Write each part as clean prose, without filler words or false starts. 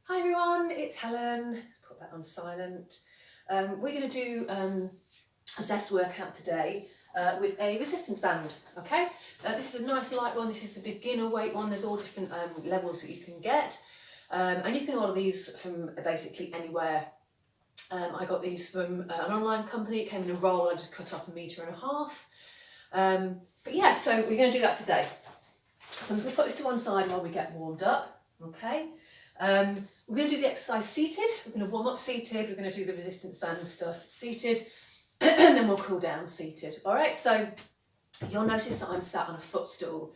Hi everyone, it's Helen. Put that on silent. We're going to do a Zest workout today with a resistance band, okay? This is a nice light one, this is the beginner weight one, there's all different levels that you can get. And you can order these from basically anywhere. I got these from an online company, it came in a roll, I just cut off 1.5 meters. But yeah, so we're going to do that today. So I'm going to put this to one side while we get warmed up, okay? We're going to do the exercise seated, we're going to warm up seated, we're going to do the resistance band stuff seated, and then we'll cool down seated. Alright, so you'll notice that I'm sat on a footstool,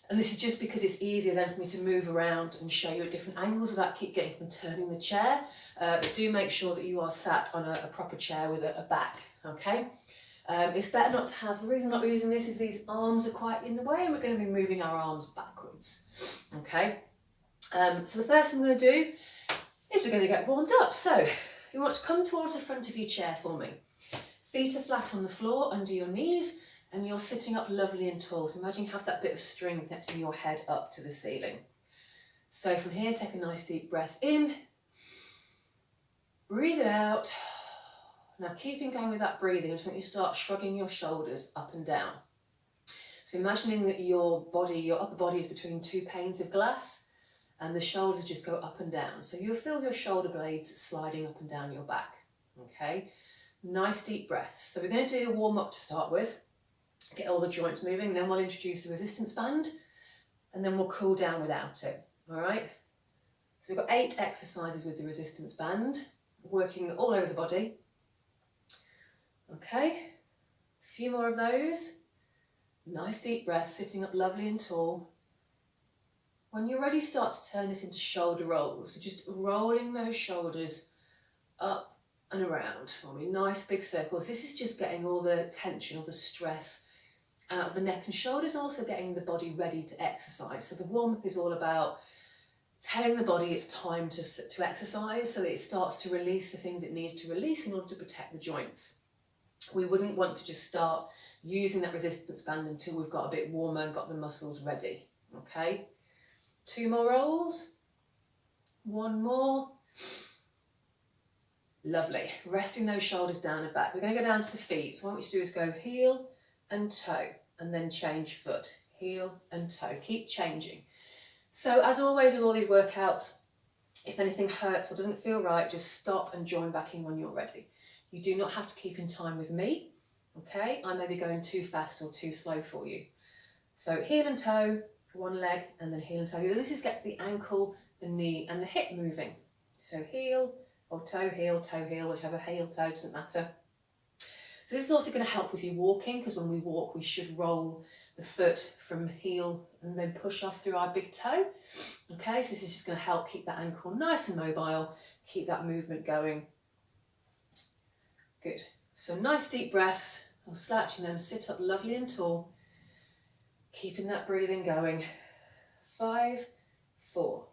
and this is just because it's easier then for me to move around and show you at different angles without keep getting and turning the chair. But do make sure that you are sat on a proper chair with a back, okay? It's better not to have, the reason I'm not using this is these arms are quite in the way and we're going to be moving our arms backwards, okay? So the first thing I'm going to do is we're going to get warmed up. So you want to come towards the front of your chair for me. Feet are flat on the floor under your knees and you're sitting up lovely and tall. So imagine you have that bit of string connecting your head up to the ceiling. So from here, take a nice deep breath in, breathe it out. Now keeping going with that breathing until you start shrugging your shoulders up and down. So imagining that your upper body is between two panes of glass and the shoulders just go up and down. So you'll feel your shoulder blades sliding up and down your back, okay? Nice deep breaths. So we're going to do a warm up to start with, get all the joints moving, then we'll introduce the resistance band and then we'll cool down without it, all right? So we've got 8 exercises with the resistance band, working all over the body. Okay, a few more of those. Nice deep breath, sitting up lovely and tall. When you're ready, start to turn this into shoulder rolls. So just rolling those shoulders up and around for me. Nice big circles. This is just getting all the tension, all the stress out of the neck and shoulders, also getting the body ready to exercise. So the warm-up is all about telling the body it's time to exercise so that it starts to release the things it needs to release in order to protect the joints. We wouldn't want to just start using that resistance band until we've got a bit warmer and got the muscles ready, okay? 2 more rolls, 1 more. Lovely, resting those shoulders down and back. We're going to go down to the feet, so what I want you to do is go heel and toe, and then change foot, heel and toe, keep changing. So as always with all these workouts, if anything hurts or doesn't feel right, just stop and join back in when you're ready. You do not have to keep in time with me, okay? I may be going too fast or too slow for you. So heel and toe, one leg, and then heel and toe. This is get to the ankle, the knee, and the hip moving. So heel or toe, heel, whichever, heel, toe, doesn't matter. So this is also going to help with your walking, because when we walk, we should roll the foot from heel and then push off through our big toe. Okay, so this is just going to help keep that ankle nice and mobile, keep that movement going. Good. So nice deep breaths. I'll slouching them, sit up lovely and tall. Keeping that breathing going. 5, 4,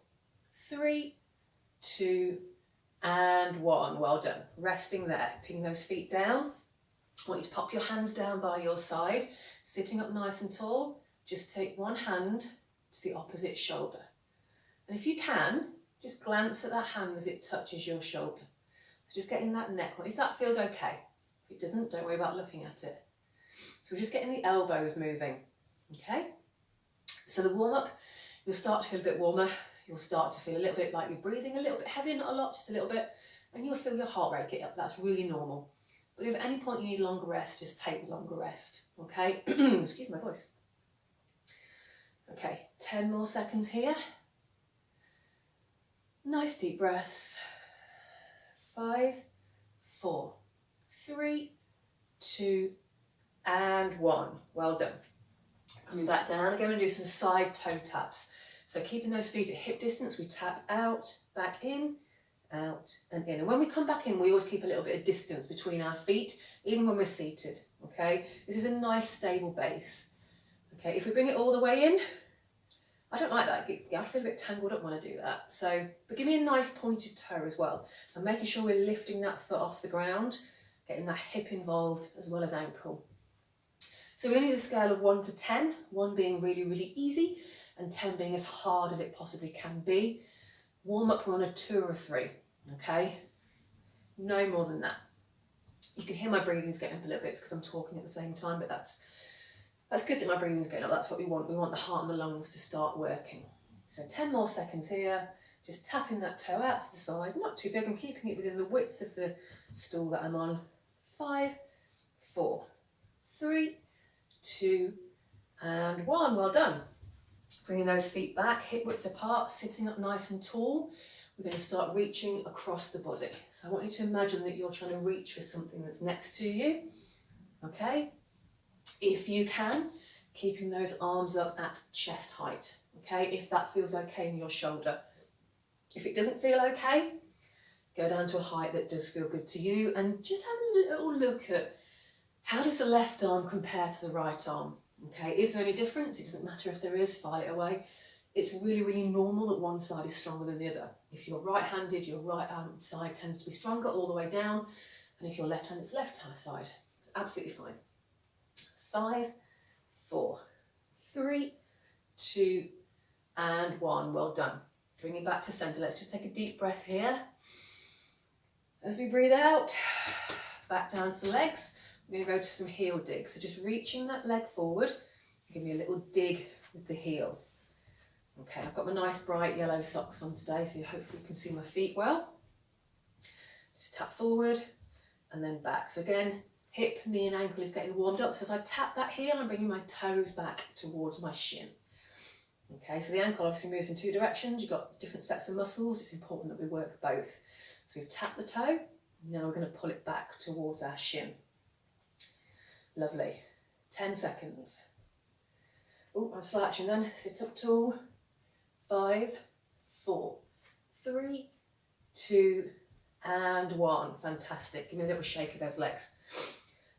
3, 2, and 1. Well done. Resting there, pinning those feet down. I want you to pop your hands down by your side, sitting up nice and tall. Just take one hand to the opposite shoulder. And if you can, just glance at that hand as it touches your shoulder. So just getting that neck, if that feels okay. If it doesn't, don't worry about looking at it. So we're just getting the elbows moving, okay? So the warm-up, you'll start to feel a bit warmer. You'll start to feel a little bit like you're breathing a little bit heavier, not a lot, just a little bit. And you'll feel your heart rate get up. That's really normal. But if at any point you need longer rest, just take longer rest, okay? Excuse my voice. Okay, 10 more seconds here. Nice deep breaths. 5, 4, 3, 2, and 1. Well done. Coming back down, again, we're going to do some side toe taps. So keeping those feet at hip distance, we tap out, back in, out and in. And when we come back in, we always keep a little bit of distance between our feet, even when we're seated, okay? This is a nice stable base. Okay, if we bring it all the way in, I don't like that. I feel a bit tangled up when I do that. So, but give me a nice pointed toe as well. And making sure we're lifting that foot off the ground, getting that hip involved as well as ankle. So we're going to use a scale of 1 to 10, 1 being really, really easy and 10 being as hard as it possibly can be. Warm up, we're on a 2 or a 3, okay? No more than that. You can hear my breathing's getting up a little bit because I'm talking at the same time, but that's good that my breathing's getting up. That's what we want. We want the heart and the lungs to start working. So 10 more seconds here, just tapping that toe out to the side, not too big, I'm keeping it within the width of the stool that I'm on. 5, 4, 3, 2, and 1, well done. Bringing those feet back, hip width apart, sitting up nice and tall. We're going to start reaching across the body. So I want you to imagine that you're trying to reach for something that's next to you, okay? If you can, keeping those arms up at chest height, okay? If that feels okay in your shoulder. If it doesn't feel okay, go down to a height that does feel good to you and just have a little look at how does the left arm compare to the right arm, okay? Is there any difference? It doesn't matter if there is, file it away. It's really, really normal that one side is stronger than the other. If you're right-handed, your right arm side tends to be stronger all the way down, and if you're left-handed, it's left side. Absolutely fine. 5, 4, 3, 2, and 1. Well done. Bring it back to centre. Let's just take a deep breath here. As we breathe out, back down to the legs. We're going to go to some heel digs. So just reaching that leg forward, give me a little dig with the heel. Okay, I've got my nice bright yellow socks on today, so hopefully you can see my feet well. Just tap forward and then back. So again, hip, knee and ankle is getting warmed up. So as I tap that heel, I'm bringing my toes back towards my shin. Okay, so the ankle obviously moves in 2 directions. You've got different sets of muscles. It's important that we work both. So we've tapped the toe, now we're going to pull it back towards our shin. Lovely. 10 seconds. Oh, and slight action then. Sit up tall. 5, 4, 3, 2, and 1. Fantastic. Give me a little shake of those legs.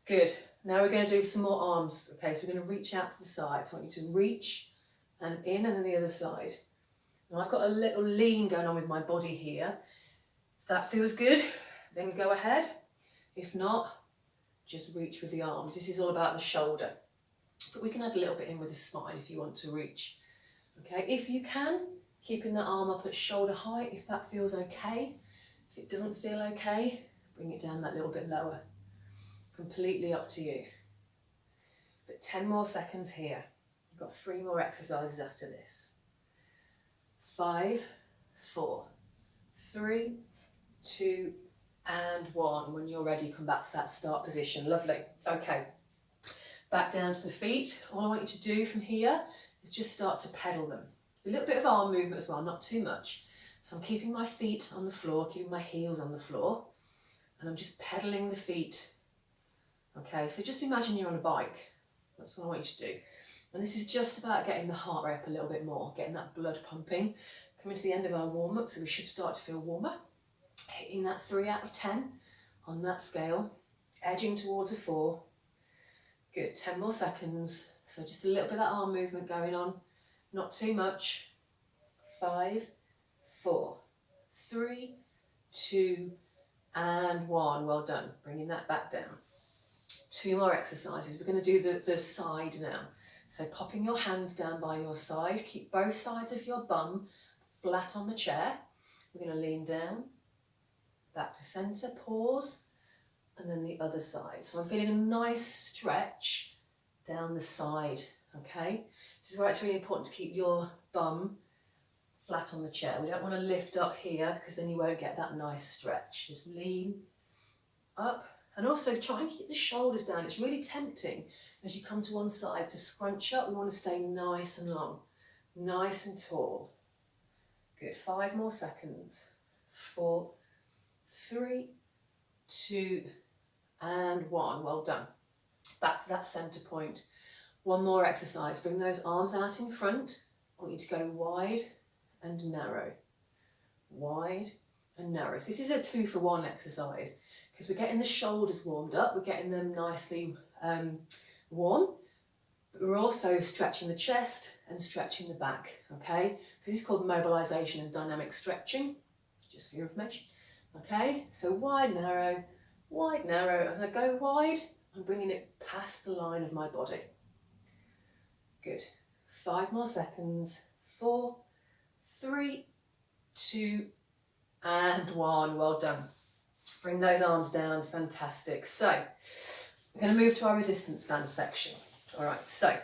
Good. Now we're going to do some more arms. Okay, so we're going to reach out to the side. So I want you to reach and in and then the other side. Now I've got a little lean going on with my body here. If that feels good, then go ahead. If not, just reach with the arms. This is all about the shoulder. But we can add a little bit in with the spine if you want to reach. Okay, if you can, keeping that arm up at shoulder height, if that feels okay. If it doesn't feel okay, bring it down that little bit lower. Completely up to you. But 10 more seconds here. We've got 3 more exercises after this. 5, 4, 3, 2, and 1. When you're ready, come back to that start position. Lovely. Okay. Back down to the feet. All I want you to do from here is just start to pedal them. There's a little bit of arm movement as well, not too much. So I'm keeping my feet on the floor, keeping my heels on the floor, and I'm just pedaling the feet. Okay, so just imagine you're on a bike. That's what I want you to do. And this is just about getting the heart rate up a little bit more, getting that blood pumping. Coming to the end of our warm-up, so we should start to feel warmer. Hitting that 3 out of 10 on that scale, edging towards a 4. Good, 10 more seconds. So just a little bit of that arm movement going on, not too much. 5, 4, 3, 2, and 1. Well done. Bringing that back down. 2 more exercises. We're going to do the side now. So popping your hands down by your side. Keep both sides of your bum flat on the chair. We're going to lean down, back to centre, pause, and then the other side. So I'm feeling a nice stretch down the side, okay? This is where it's really important to keep your bum flat on the chair. We don't want to lift up here because then you won't get that nice stretch. Just lean up and also try and keep the shoulders down. It's really tempting as you come to one side to scrunch up. We want to stay nice and long, nice and tall. Good, 5 more seconds. 4, 3, 2, and 1. Well done. Back to that centre point. 1 more exercise. Bring those arms out in front. I want you to go wide and narrow. Wide and narrow. So this is a 2 for 1 exercise because we're getting the shoulders warmed up. We're getting them nicely warm. But we're also stretching the chest and stretching the back. Okay. So this is called mobilisation and dynamic stretching. Just for your information. Okay. So wide, narrow. Wide, narrow. As I go wide, I'm bringing it past the line of my body. Good. 5 more seconds. 4, 3, 2, and 1. Well done. Bring those arms down, fantastic. So we're going to move to our resistance band section. All right, so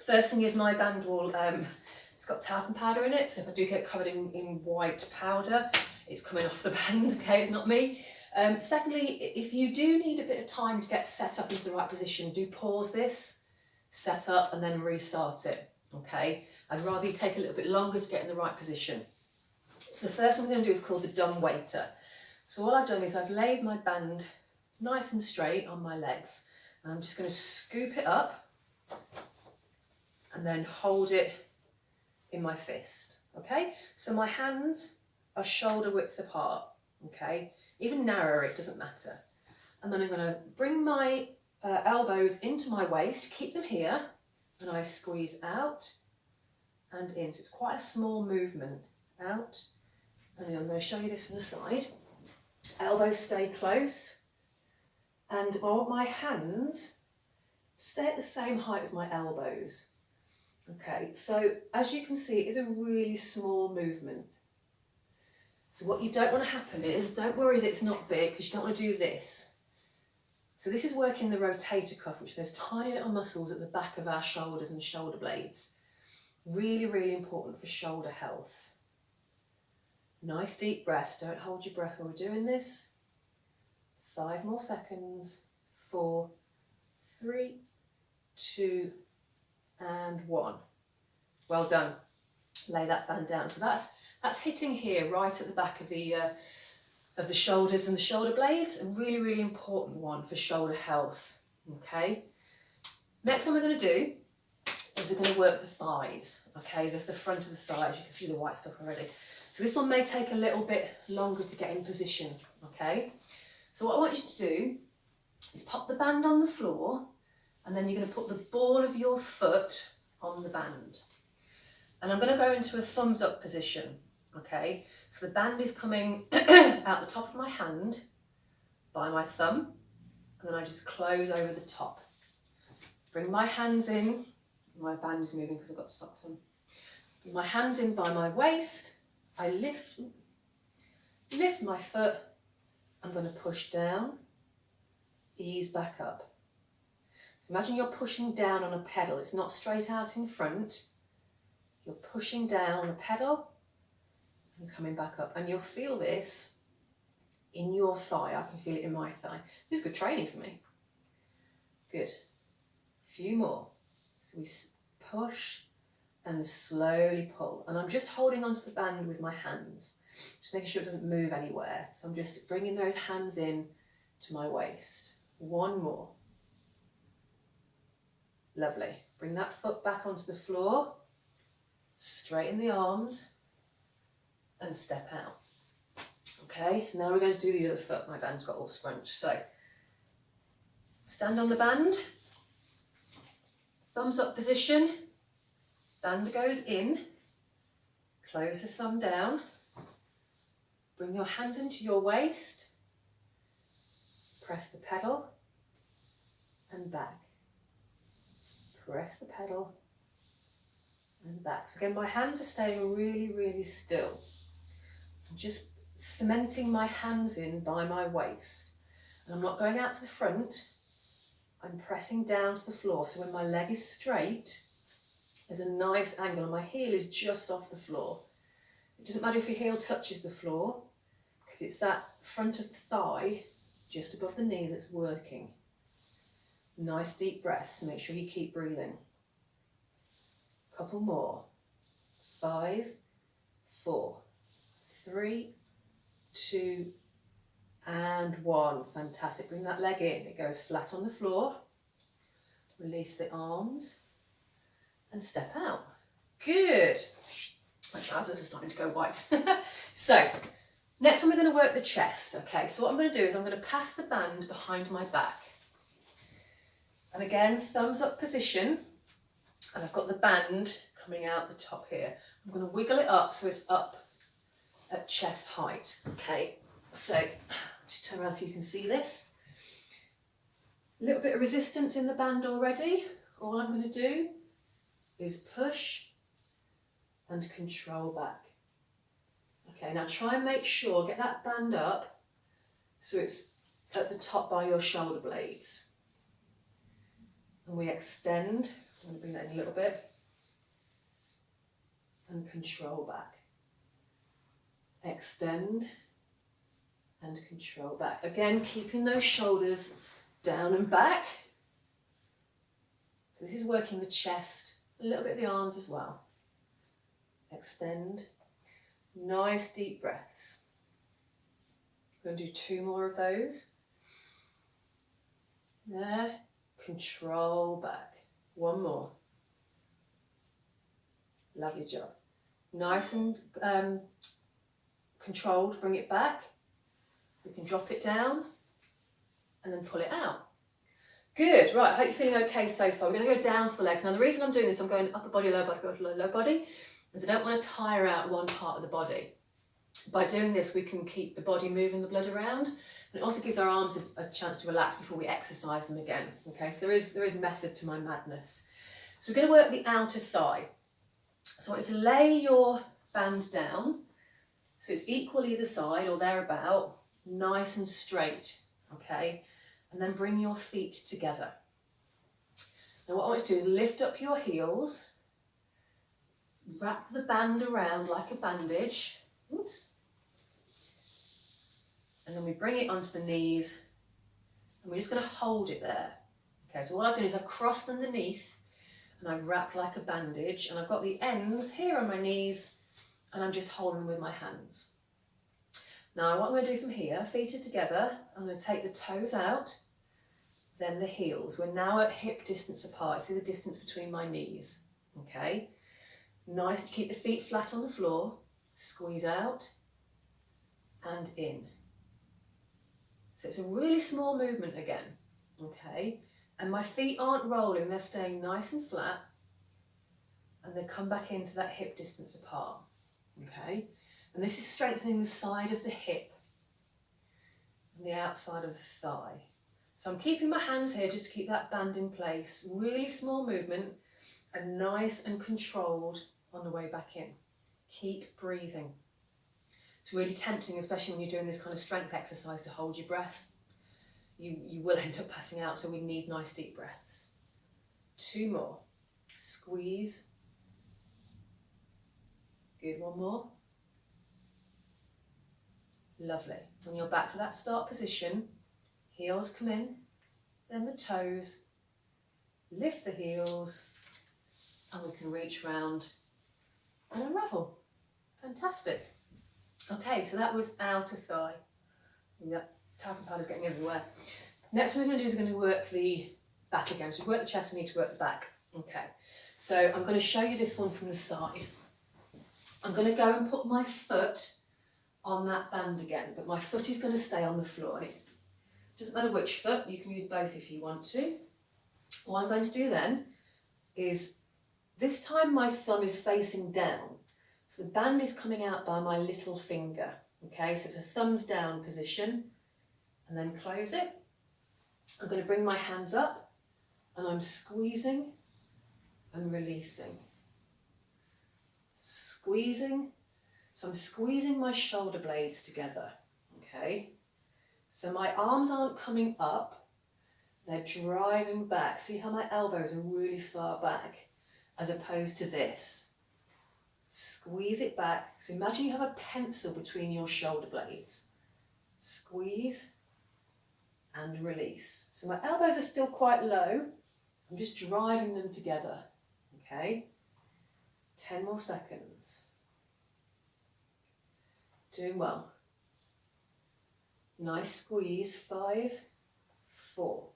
first thing is my band will, it's got talcum powder in it, so if I do get covered in white powder, it's coming off the band, okay, it's not me. Secondly, if you do need a bit of time to get set up into the right position, do pause this, set up, and then restart it, okay? I'd rather you take a little bit longer to get in the right position. So the first one I'm going to do is called the dumb waiter. So all I've done is I've laid my band nice and straight on my legs, and I'm just going to scoop it up and then hold it in my fist, okay? So my hands are shoulder width apart, okay? Even narrower, it doesn't matter. And then I'm going to bring my elbows into my waist, keep them here, and I squeeze out and in. So it's quite a small movement. Out, and then I'm going to show you this from the side. Elbows stay close, and I want my hands to stay at the same height as my elbows. Okay, so as you can see, it is a really small movement. So what you don't want to happen is, don't worry that it's not big, because you don't want to do this. So this is working the rotator cuff, which there's tiny little muscles at the back of our shoulders and shoulder blades. Really, really important for shoulder health. Nice deep breath. Don't hold your breath while we're doing this. 5 more seconds. 4, 3, 2, and 1. Well done. Lay that band down. So that's hitting here, right at the back of the shoulders and the shoulder blades. A really, really important one for shoulder health. Okay. Next one we're going to do is we're going to work the thighs. Okay, the front of the thighs. You can see the white stuff already. So this one may take a little bit longer to get in position, okay? So what I want you to do is pop the band on the floor, and then you're going to put the ball of your foot on the band. And I'm going to go into a thumbs up position, okay? So the band is coming out the top of my hand by my thumb, and then I just close over the top. Bring my hands in. My band is moving because I've got socks on. Bring my hands in by my waist. I lift my foot, I'm going to push down, ease back up. So imagine you're pushing down on a pedal, it's not straight out in front, you're pushing down a pedal and coming back up, and you'll feel this in your thigh. I can feel it in my thigh. This is good training for me. Good. A few more. So we push and slowly pull, and I'm just holding onto the band with my hands, just making sure it doesn't move anywhere. So I'm just bringing those hands in to my waist. 1 more. Lovely. Bring that foot back onto the floor, straighten the arms, and step out. Okay, now we're going to do the other foot. My band's got all scrunched. So stand on the band, thumbs up position. Band goes in, close the thumb down, bring your hands into your waist, press the pedal and back, press the pedal and back. So again, my hands are staying really, really still. I'm just cementing my hands in by my waist, and I'm not going out to the front, I'm pressing down to the floor, so when my leg is straight, there's a nice angle and my heel is just off the floor. It doesn't matter if your heel touches the floor, because it's that front of the thigh just above the knee that's working. Nice deep breaths, make sure you keep breathing. Couple more. 5, 4, 3, 2, and 1. Fantastic. Bring that leg in. It goes flat on the floor. Release the arms and step out. Good. My trousers are starting to go white. So, next one we're going to work the chest. Okay, so what I'm going to do is I'm going to pass the band behind my back. And again, thumbs up position. And I've got the band coming out the top here. I'm going to wiggle it up so it's up at chest height. Okay, so just turn around so you can see this. A little bit of resistance in the band already. All I'm going to do is push and control back. Okay, now try and make sure, get that band up so it's at the top by your shoulder blades. And we extend, I'm going to bring that in a little bit, and control back. Extend and control back. Again, keeping those shoulders down and back. So this is working the chest, a little bit of the arms as well. Extend. Nice deep breaths. We're going to do 2 more of those. There. Control back. 1 more. Lovely job. Nice and controlled. Bring it back. We can drop it down and then pull it out. Good. Right. I hope you're feeling okay so far. We're going to go down to the legs. Now, the reason I'm doing this, I'm going upper body, lower body, lower body, is I don't want to tire out one part of the body. By doing this, we can keep the body moving the blood around, and it also gives our arms a chance to relax before we exercise them again. Okay, so there is method to my madness. So we're going to work the outer thigh. So I want you to lay your band down, so it's equal either side or thereabout, nice and straight. Okay, and then bring your feet together. Now what I want you to do is lift up your heels, wrap the band around like a bandage. Oops. And then we bring it onto the knees and we're just going to hold it there. Okay, so what I've done is I've crossed underneath and I've wrapped like a bandage, and I've got the ends here on my knees and I'm just holding with my hands. Now what I'm going to do from here, feet are together, I'm going to take the toes out, then the heels. We're now at hip distance apart. See the distance between my knees. Okay, nice, keep the feet flat on the floor, squeeze out and in. So it's a really small movement again, okay? And my feet aren't rolling, they're staying nice and flat, and they come back into that hip distance apart, okay? And this is strengthening the side of the hip and the outside of the thigh. So I'm keeping my hands here just to keep that band in place. Really small movement and nice and controlled on the way back in. Keep breathing. It's really tempting, especially when you're doing this kind of strength exercise, to hold your breath. You will end up passing out, so we need nice deep breaths. 2 more. Squeeze. Good, 1 more. Lovely. When you're back to that start position, heels come in, then the toes, lift the heels, and we can reach round and unravel. Fantastic. Okay, so that was outer thigh. That talcum powder is getting everywhere. Next what we're going to do is we're going to work the back again. So we work the chest, we need to work the back. Okay, so I'm going to show you this one from the side. I'm going to go and put my foot on that band again, but my foot is going to stay on the floor. It doesn't matter which foot, you can use both if you want to. What I'm going to do then is, this time my thumb is facing down. So the band is coming out by my little finger, okay? So it's a thumbs down position, and then close it. I'm going to bring my hands up, and I'm squeezing and releasing. Squeezing, so I'm squeezing my shoulder blades together, okay? So my arms aren't coming up, they're driving back. See how my elbows are really far back, as opposed to this. Squeeze it back. So imagine you have a pencil between your shoulder blades. Squeeze and release. So my elbows are still quite low. I'm just driving them together. Okay? 10 more seconds. Doing well. Nice squeeze. 5, 4,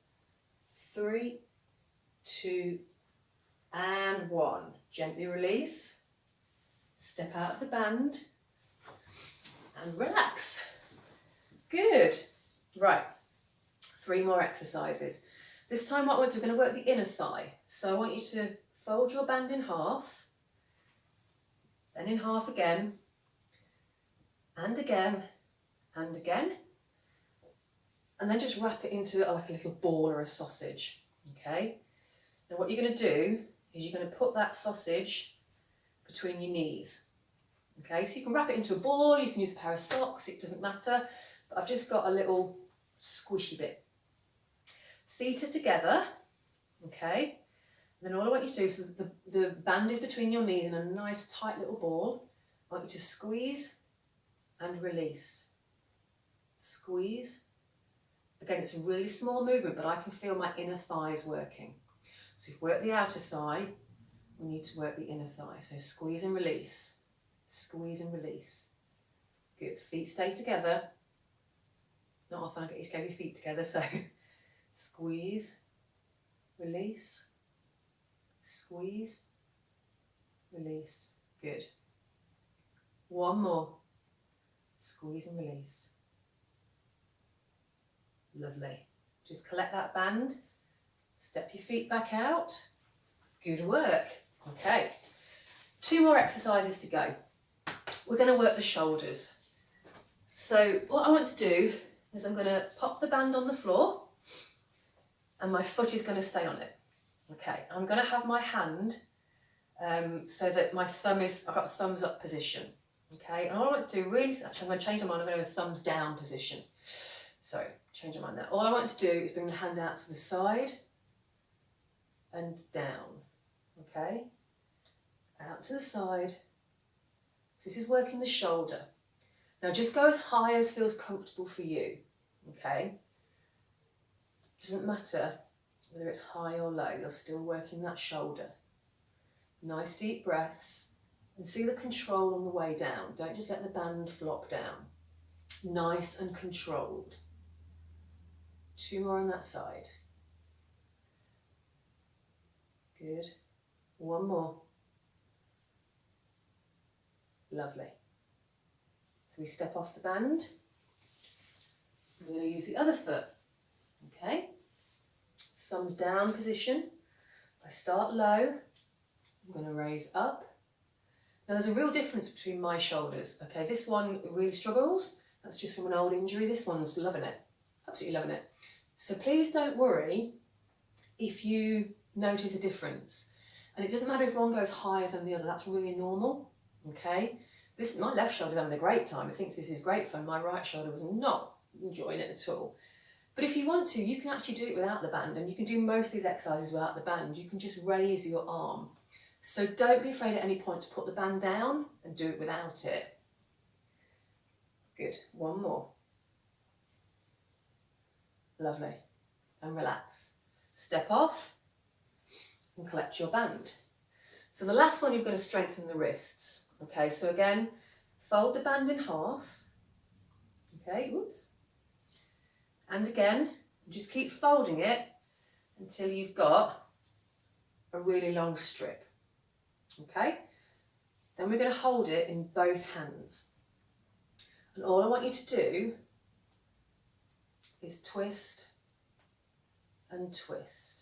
3, 2, and 1. Gently release. Step out of the band and relax. Good. Right, 3 more exercises. This time what we're going to work the inner thigh. So I want you to fold your band in half, then in half again, and again, and again, and then just wrap it into like a little ball or a sausage. Okay. Now what you're going to do is you're going to put that sausage between your knees. Okay, so you can wrap it into a ball, you can use a pair of socks, it doesn't matter, but I've just got a little squishy bit. Feet are together, okay, and then all I want you to do, so the band is between your knees in a nice tight little ball. I want you to squeeze and release. Squeeze. Again, it's a really small movement, but I can feel my inner thighs working. So if we work the outer thigh, we need to work the inner thigh. So squeeze and release. Squeeze and release. Good. Feet stay together. It's not often I get you to go your feet together, so squeeze, release, squeeze, release. Good. One more. Squeeze and release. Lovely. Just collect that band. Step your feet back out. Good work. Okay. 2 more exercises to go. We're going to work the shoulders. So what I want to do is I'm going to pop the band on the floor and my foot is going to stay on it. Okay, I'm going to have my hand so that my thumb is, I've got a thumbs up position. Okay, and all I want to do really, actually I'm going to change my mind, I'm going to have a thumbs down position. Sorry, change my mind there. All I want to do is bring the hand out to the side and down. Okay, out to the side. So this is working the shoulder. Now just go as high as feels comfortable for you. Okay, doesn't matter whether it's high or low, you're still working that shoulder. Nice deep breaths and see the control on the way down. Don't just let the band flop down. Nice and controlled. 2 more on that side. Good. 1 more. Lovely. So we step off the band. We're going to use the other foot. Okay. Thumbs down position. I start low. I'm going to raise up. Now there's a real difference between my shoulders. Okay, this one really struggles. That's just from an old injury. This one's loving it. Absolutely loving it. So please don't worry if you notice a difference. And it doesn't matter if one goes higher than the other. That's really normal. Okay. My left shoulder is having a great time. It thinks this is great fun. My right shoulder was not enjoying it at all. But if you want to, you can actually do it without the band, and you can do most of these exercises without the band. You can just raise your arm. So don't be afraid at any point to put the band down and do it without it. Good. 1 more. Lovely. And relax. Step off and collect your band. So the last one, you're going to strengthen the wrists. Okay, so again, fold the band in half. Okay, whoops. And again, just keep folding it until you've got a really long strip. Okay, then we're going to hold it in both hands. And all I want you to do is twist and twist.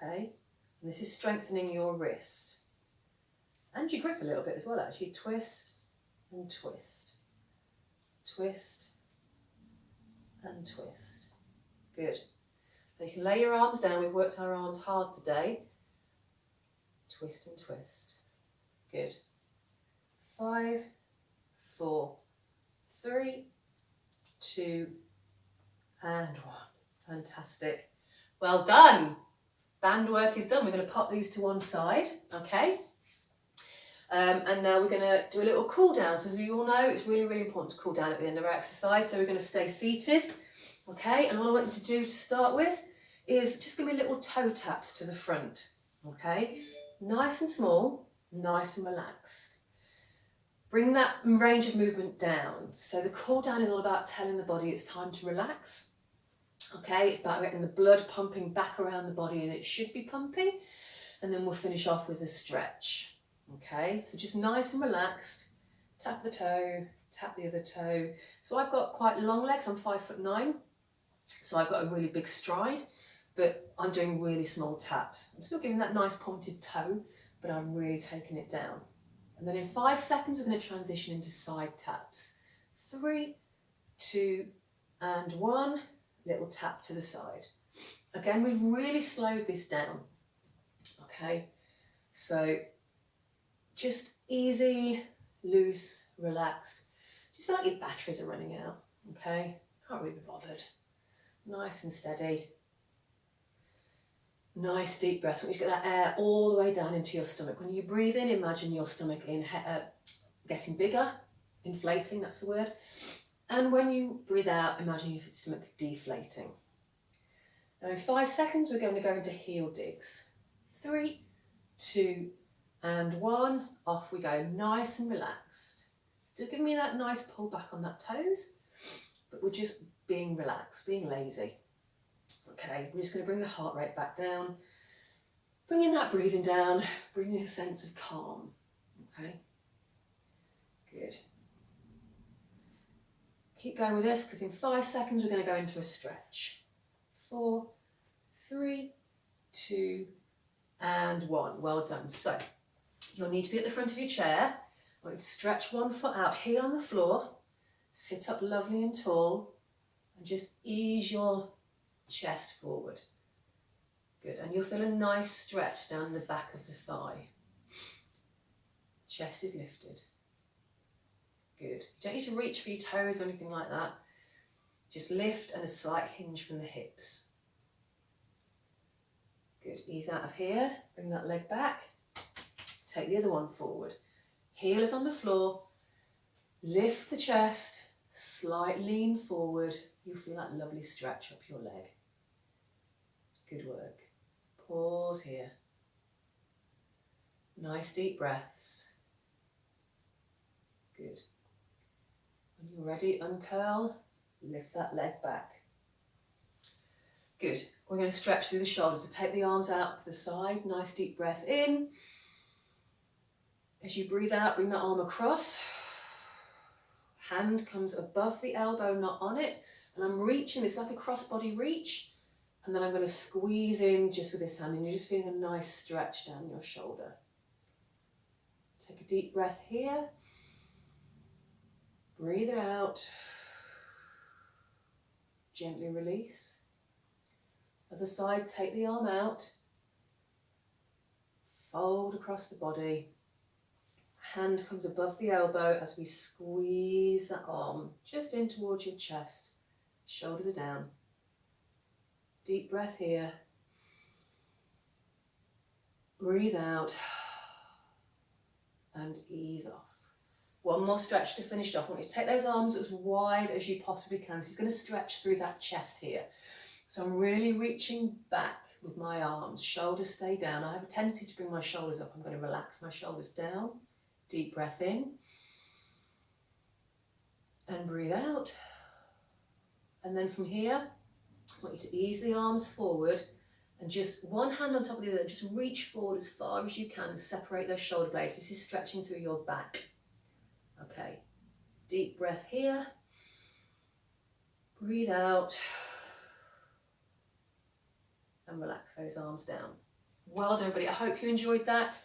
Okay, and this is strengthening your wrist. And your grip a little bit as well, actually. Twist and twist. Twist and twist. Good. Now you can lay your arms down. We've worked our arms hard today. Twist and twist. Good. 5, 4, 3, 2, and 1. Fantastic. Well done. Band work is done. We're going to pop these to one side. Okay. And now we're going to do a little cool down. So as you all know, it's really, really important to cool down at the end of our exercise. So we're going to stay seated. Okay. And all I want you to do to start with is just give me little toe taps to the front. Okay. Nice and small, nice and relaxed. Bring that range of movement down. So the cool down is all about telling the body it's time to relax. Okay, it's about getting the blood pumping back around the body as it should be pumping. And then we'll finish off with a stretch. Okay, so just nice and relaxed. Tap the toe, tap the other toe. So I've got quite long legs, I'm 5'9". So I've got a really big stride, but I'm doing really small taps. I'm still giving that nice pointed toe, but I'm really taking it down. And then in 5 seconds, we're going to transition into side taps. 3, 2, and 1. Little tap to the side. Again, we've really slowed this down. Okay, so just Easy, loose, relaxed. Just feel like your batteries are running out, okay? Can't really be bothered. Nice and steady. Nice deep breath. I want you to get that air all the way down into your stomach. When you breathe in, imagine your stomach getting bigger, inflating, that's the word. And when you breathe out, imagine your stomach deflating. Now in 5 seconds, we're going to go into heel digs. 3, 2, and 1. Off we go, nice and relaxed. Still giving me that nice pull back on that toes, but we're just being relaxed, being lazy. Okay, we're just going to bring the heart rate back down, bringing that breathing down, bringing a sense of calm. Okay, good. Keep going with this because in 5 seconds we're going to go into a stretch. 4, 3, 2, and 1. Well done. So you'll need to be at the front of your chair. I want you to stretch one foot out, heel on the floor, sit up lovely and tall, and just ease your chest forward. Good, and you'll feel a nice stretch down the back of the thigh. Chest is lifted. Good. You don't need to reach for your toes or anything like that. Just lift and a slight hinge from the hips. Good, ease out of here, bring that leg back. Take the other one forward. Heel is on the floor, lift the chest, slight lean forward. You'll feel that lovely stretch up your leg. Good work. Pause here. Nice deep breaths. Good. When you're ready, uncurl, lift that leg back. Good. We're going to stretch through the shoulders. So take the arms out to the side. Nice deep breath in. As you breathe out, bring that arm across. Hand comes above the elbow, not on it. And I'm reaching, it's like a crossbody reach. And then I'm going to squeeze in just with this hand, and you're just feeling a nice stretch down your shoulder. Take a deep breath here. Breathe it out. Gently release. Other side, take the arm out. Fold across the body. Hand comes above the elbow as we squeeze that arm just in towards your chest. Shoulders are down. Deep breath here. Breathe out and ease off. One more stretch to finish off. I want you to take those arms as wide as you possibly can. This is going to stretch through that chest here. So I'm really reaching back with my arms. Shoulders stay down. I have a tendency to bring my shoulders up. I'm going to relax my shoulders down. Deep breath in. And breathe out. And then from here, I want you to ease the arms forward and just one hand on top of the other, just reach forward as far as you can and separate those shoulder blades. This is stretching through your back. Okay, deep breath here. Breathe out and relax those arms down. Well done, everybody. I hope you enjoyed that.